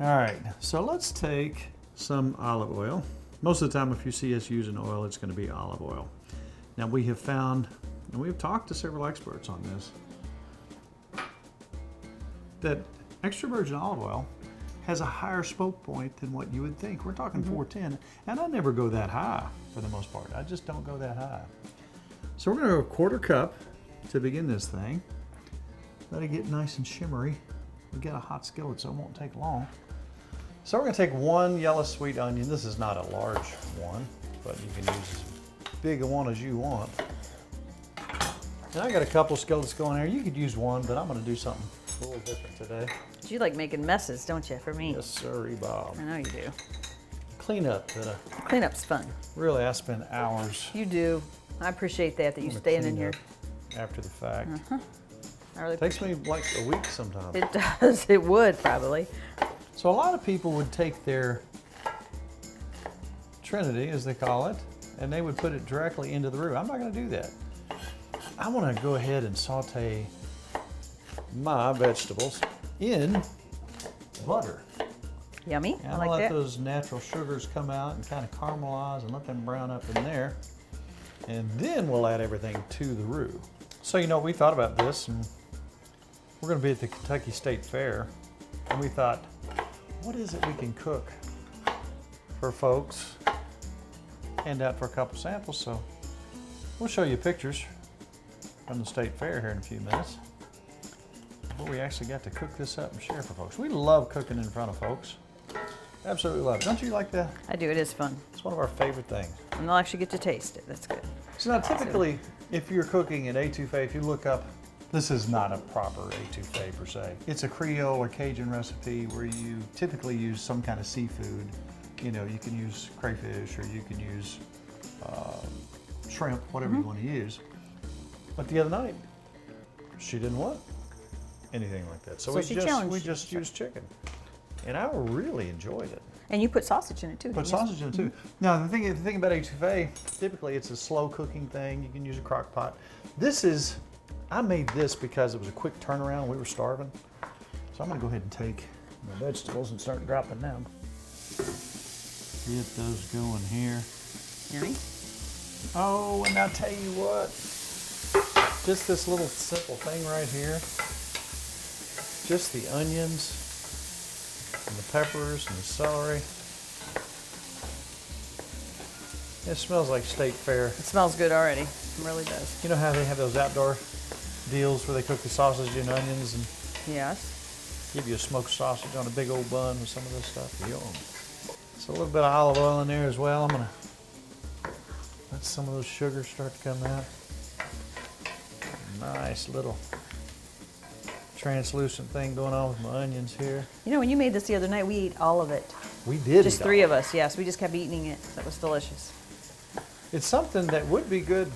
All right, so let's take some olive oil. Most of the time if you see us using oil, it's going to be olive oil. Now we have found, and we've talked to several experts on this, that extra virgin olive oil has a higher smoke point than what you would think. We're talking 410, and I never go that high for the most part. I just don't go that high. So we're going to go a quarter cup to begin this thing. Let it get nice and shimmery. We got a hot skillet, so it won't take long. So we're going to take 1 yellow sweet onion. This is not a large one, but you can use as big a one as you want. And I got a couple skillets going there. You could use one, but I'm going to do something a little different today. You like making messes, don't you, for me? Yes, sirree, Bob. I know you do. Cleanup. Cleanup's fun. Really, I spend hours. You do. I appreciate that you staying in here. After the fact. I really Takes me like a week sometimes. It does. It would probably. So a lot of people would take their Trinity, as they call it, and they would put it directly into the roux. I'm not going to do that. I want to go ahead and saute my vegetables in butter. Yummy. And I I'll like let that. those natural sugars come out and kind of caramelize and let them brown up in there. And then we'll add everything to the roux. So, you know, we thought about this, and we're going to be at the Kentucky State Fair, and we thought, what is it we can cook for folks? Hand out for a couple samples. So we'll show you pictures from the State Fair here in a few minutes. But we actually got to cook this up and share for folks. We love cooking in front of folks. Absolutely love it. Don't you like that? I do. It is fun. It's one of our favorite things. And they'll actually get to taste it. That's good. So now typically, if you're cooking an étouffée, if you look up, this is not a proper étouffée per se. It's a Creole or Cajun recipe where you typically use some kind of seafood. You know, you can use crayfish or you can use shrimp, whatever you want to use. But the other night, she didn't want anything like that. So we just used chicken. And I really enjoyed it. And you put sausage in it too. Put sausage in it too. Now the thing about étouffée, typically it's a slow cooking thing. You can use a crock pot. I made this because it was a quick turnaround. We were starving. So I'm gonna go ahead and take my vegetables and start dropping them. Get those going here. Yummy. Oh, and I'll tell you what, just this little simple thing right here, just the onions and the peppers and the celery. It smells like State Fair. It smells good already. It really does. You know how they have those outdoor deals where they cook the sausage and onions and Yes. give you a smoked sausage on a big old bun with some of this stuff? Yum. So a little bit of olive oil in there as well. I'm gonna let some of those sugars start to come out. Nice little translucent thing going on with my onions here. You know, when you made this the other night, we ate all of it. We did. Just three of us, yes. We just kept eating it. That was delicious. It's something that would be good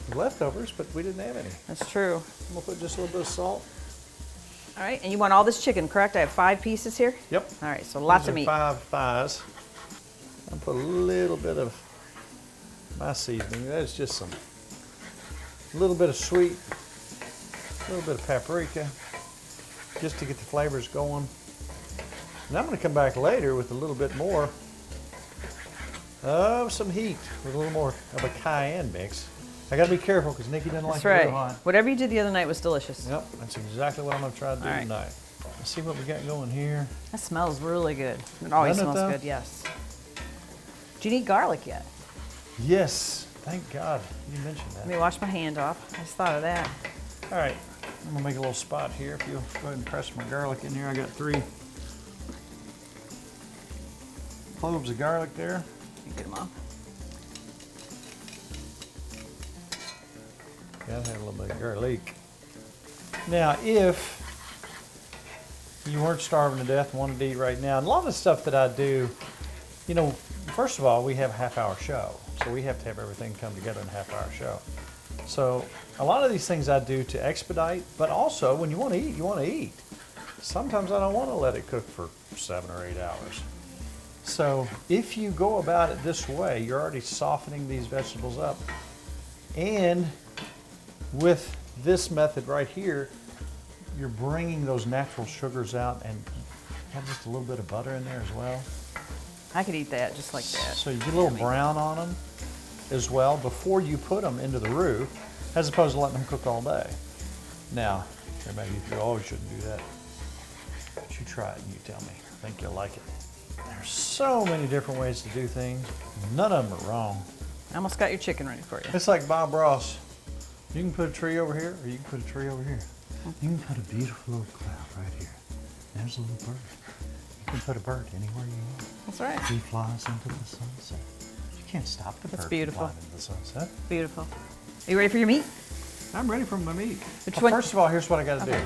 with leftovers, but we didn't have any. That's true. I'm gonna put just a little bit of salt. All right, and you want all this chicken, correct? I have 5 pieces here? Yep. All right, so lots These of are meat. 5 thighs. I'll put a little bit of my seasoning. That's just a little bit of sweet, a little bit of paprika, just to get the flavors going. And I'm going to come back later with a little bit more of some heat, with a little more of a cayenne mix. I got to be careful because Nikki doesn't like That's it right. real hot. Whatever you did the other night was delicious. Yep, that's exactly what I'm going to try to do All right. tonight. Let's see what we got going here. That smells really good. It always Doesn't it, smells though? good, yes. Do you need garlic yet? Yes, thank God you mentioned that. Let me wash my hand off. I just thought of that. All right, I'm gonna make a little spot here. If you'll go ahead and press my garlic in here. I got 3 cloves of garlic there. You get them off. Gotta have a little bit of garlic. Now, if you weren't starving to death and wanted to eat right now, and a lot of the stuff that I do, you know, first of all, we have a half-hour show, so we have to have everything come together in a half-hour show. So a lot of these things I do to expedite, but also when you want to eat, you want to eat. Sometimes I don't want to let it cook for 7 or 8 hours. So if you go about it this way, you're already softening these vegetables up. And with this method right here, you're bringing those natural sugars out and Have just a little bit of butter in there as well. I could eat that just like that. So you get a little brown on them as well before you put them into the roux, as opposed to letting them cook all day. Now, maybe you always shouldn't do that. But you try it and you tell me. I think you'll like it. There's so many different ways to do things. None of them are wrong. I almost got your chicken ready for you. It's like Bob Ross. You can put a tree over here, or you can put a tree over here. You can put a beautiful little cloud right here. There's a little bird. You can put a bird anywhere you want. That's right. He flies into the sunset. You can't stop the bird from beautiful. flying into the sunset. Beautiful. Are you ready for your meat? I'm ready for my meat. Which Well, one? first of all, here's what I got to do.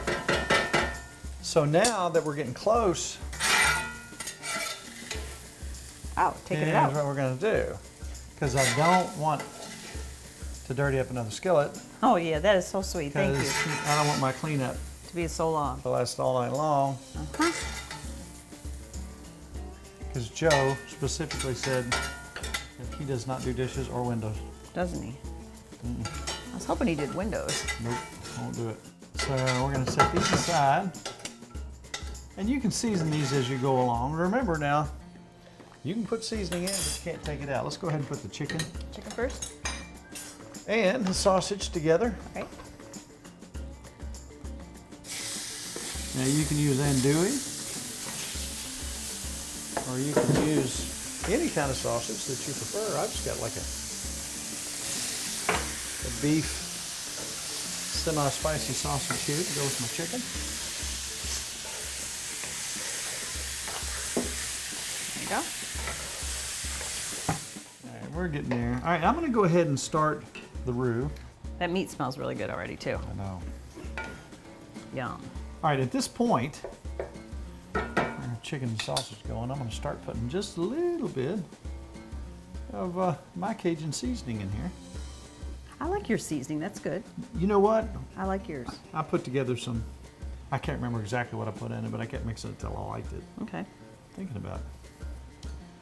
So now that we're getting close, Oh, taking it here's out. what we're going to do. Because I don't want to dirty up another skillet. Oh yeah, that is so sweet. Thank you. Because I don't want my cleanup To be so long. to last all night long. Uh-huh. Because Joe specifically said that he does not do dishes or windows. Doesn't he? I was hoping he did windows. Nope, won't do it. So we're going to set these aside. And you can season these as you go along. Remember now, you can put seasoning in, but you can't take it out. Let's go ahead and put the chicken Chicken first. and the sausage together. Okay. Now you can use andouille, or you can use any kind of sausage that you prefer. I've just got like a beef semi-spicy sausage here to go with my chicken. There you go. All right, we're getting there. All right, I'm going to go ahead and start the roux. That meat smells really good already too. I know. Yum. All right, at this point, our chicken and sausage going, I'm going to start putting just a little bit of my Cajun seasoning in here. I like your seasoning. That's good. You know what? I like yours. I put together some, I can't remember exactly what I put in it, but I kept mixing it till I liked it. Okay. Thinking about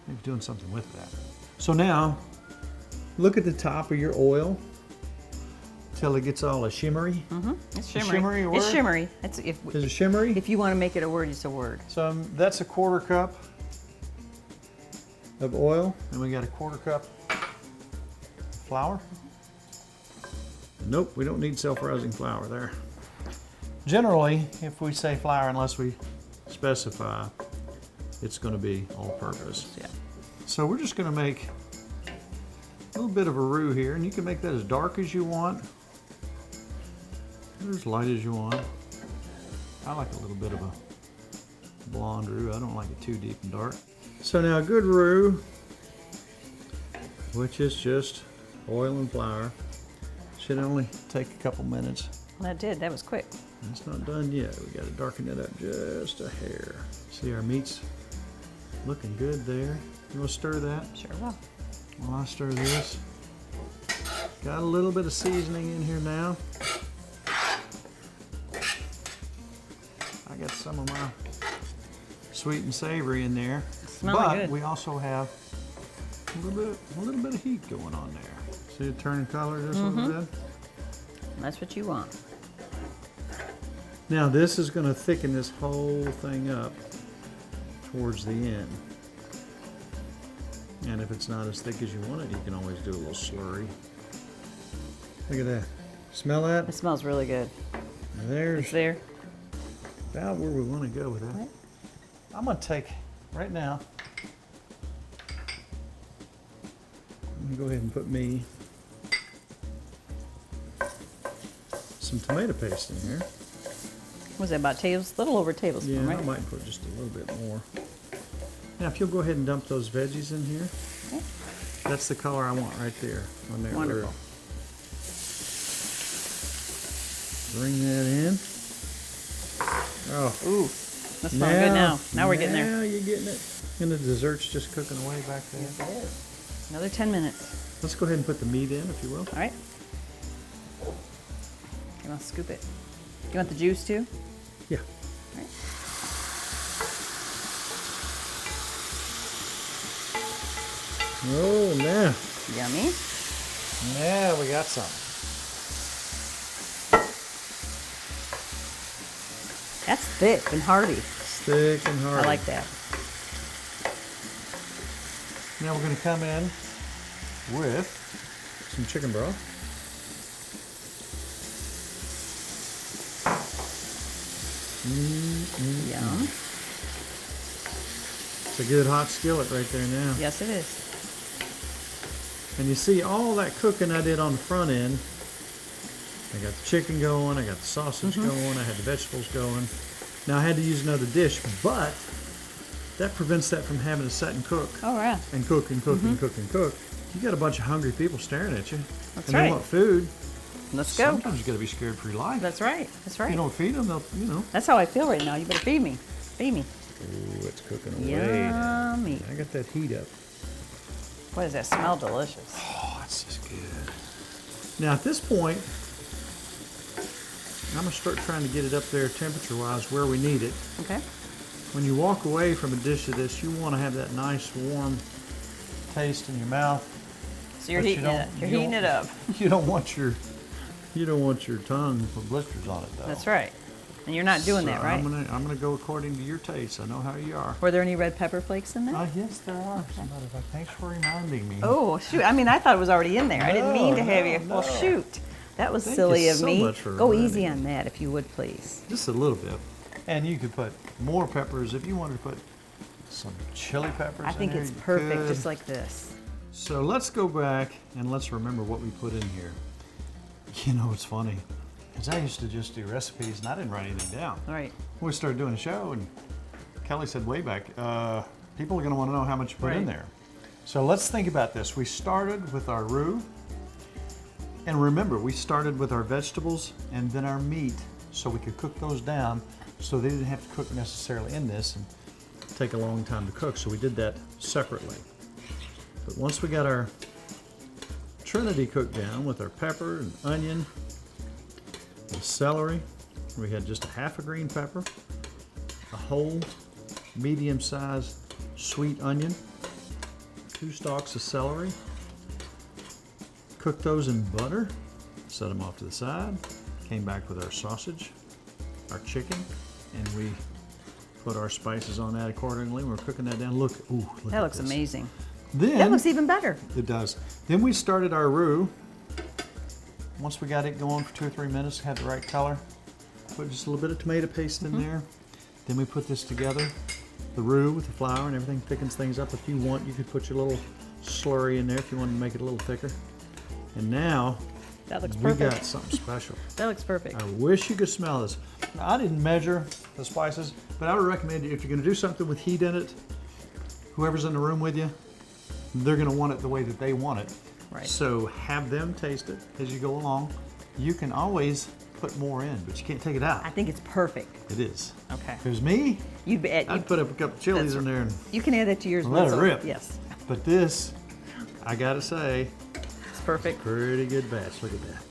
maybe doing something with that. So now, look at the top of your oil till it gets all a shimmery. Mm-hmm. It's Is shimmery. shimmery a It's word? shimmery. It's if Is it shimmery? if you want to make it a word, it's a word. So that's a 1/4 cup of oil, and we got a 1/4 cup flour. Nope, we don't need self-rising flour there. Generally, if we say flour, unless we specify, it's going to be all-purpose. Yeah. So we're just going to make a little bit of a roux here, and you can make that as dark as you want, or as light as you want. I like a little bit of a blonde roux. I don't like it too deep and dark. So now a good roux, which is just oil and flour, should only take a couple minutes. Well, that did. That was quick. It's not done yet. We got to darken it up just a hair. See, our meat's looking good there. You want to stir that? Sure will. While I stir this. Got a little bit of seasoning in here now. I got some of my sweet and savory in there. Smelling but good. we also have a little bit of heat going on there. See it turning color just a little bit? That's what you want. Now this is going to thicken this whole thing up towards the end. And if it's not as thick as you want it, you can always do a little slurry. Look at that. Smell that? It smells really good. There's It's there. about where we want to go with that. Right. I'm going to take, right now, I'm going to go ahead and put me some tomato paste in here. Was it about little over a tablespoon, Yeah, right? I might put just a little bit more. Now, if you'll go ahead and dump those veggies in here, Okay. that's the color I want right there on that Wonderful. roux. Bring that in. Oh, Ooh, that's smelling good now. Now we're getting there. Now you're getting it. And the dessert's just cooking away back there. Yes, it is. Another 10 minutes. Let's go ahead and put the meat in, if you will. All right. You want to scoop it? You want the juice too? Yeah. All right. Oh, now. Yummy. Now we got some. That's thick and hearty. Thick and hearty. I like that. Now we're going to come in with some chicken broth. Yum. It's a good hot skillet right there now. Yes, it is. And you see all that cooking I did on the front end. I got the chicken going, I got the sausage going, I had the vegetables going. Now I had to use another dish, but that prevents that from having to sit and cook. Oh, yeah. And cook and cook and cook and cook. You got a bunch of hungry people staring at you. That's and right. they want food. Let's go. Sometimes you got to be scared for your life. That's right. That's right. You don't feed them, they'll, you know. That's how I feel right now. You better feed me. Feed me. Ooh, it's cooking away. Yummy. I got that heat up. Boy, does that smell delicious. Oh, it's just good. Now at this point, I'm gonna start trying to get it up there temperature-wise where we need it. Okay. When you walk away from a dish of this, you want to have that nice warm taste in your mouth. So you're But you heating it don't- up. You're you heating don't- it up. You don't want your tongue for blisters on it though. That's right. And you're not doing So that, right? I'm gonna go according to your taste. I know how you are. Were there any red pepper flakes in there? Yes, there are. As a matter of fact, thanks for reminding me. Oh, shoot. I mean, I thought it was already in there. I didn't mean to have you. No, Well, no. shoot. That was Thank silly you of so me. much for Go reminding easy me. on that, if you would, please. Just a little bit. And you could put more peppers if you wanted to put some chili peppers I think in there, it's you perfect, could. just like this. So let's go back and let's remember what we put in here. You know, it's funny, because I used to just do recipes and I didn't write anything down. All right. We started doing a show and Kelly said way back, people are going to want to know how much you put in Right. there. So let's think about this. We started with our roux. And remember, we started with our vegetables and then our meat so we could cook those down so they didn't have to cook necessarily in this and take a long time to cook. So we did that separately. But once we got our trinity cooked down with our pepper and onion and celery, we had just a half a green pepper, a whole medium-sized sweet onion, 2 stalks of celery. Cooked those in butter, set them off to the side, came back with our sausage, our chicken, and we put our spices on that accordingly. We're cooking that down. Look, ooh, look That at looks this. amazing. Then, That looks even better. it does. Then we started our roux. Once we got it going for 2 or 3 minutes, had the right color, put just a little bit of tomato paste in there. Then we put this together, the roux with the flour and everything, thickens things up. If you want, you could put your little slurry in there if you want to make it a little thicker. And now That looks we perfect. got something special. That looks perfect. I wish you could smell this. Now, I didn't measure the spices, but I would recommend if you're going to do something with heat in it, whoever's in the room with you, they're going to want it the way that they want it. Right. So have them taste it as you go along. You can always put more in, but you can't take it out. I think it's perfect. It is. Okay. If it was me, You'd be I'd put up a couple chilies in there. You can add that to yours. Let it also. rip. Yes. But this, I got to say, It's perfect. pretty good batch. Look at that.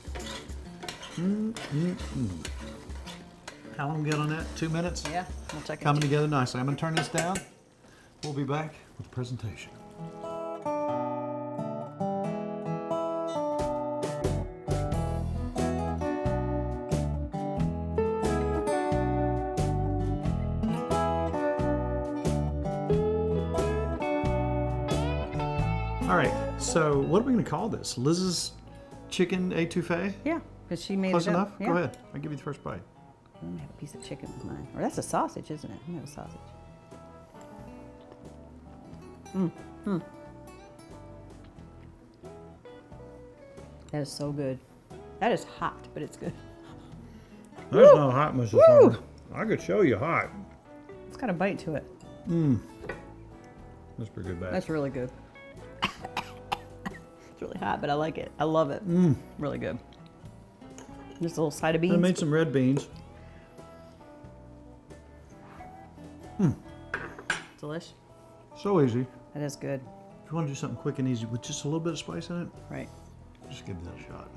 How long we got on that? 2 minutes? Yeah. We'll check it. Coming together nicely. I'm going to turn this down. We'll be back with the presentation. All right, so what are we going to call this? Liz's chicken étouffée? Yeah, because she made Close it enough? up. Yeah. Go ahead. I'll give you the first bite. I'm gonna have a piece of chicken with mine. Or that's a sausage, isn't it? I'm gonna have a sausage. That is so good. That is hot, but it's good. That's not hot, Mrs. Farmer. I could show you hot. It's got a bite to it. That's pretty good batch. That's really good. It's really hot, but I like it. I love it. Really good. Just a little side of beans. I made some red beans. Delish. So easy. That is good. If you want to do something quick and easy with just a little bit of spice in it, Right. just give that a shot.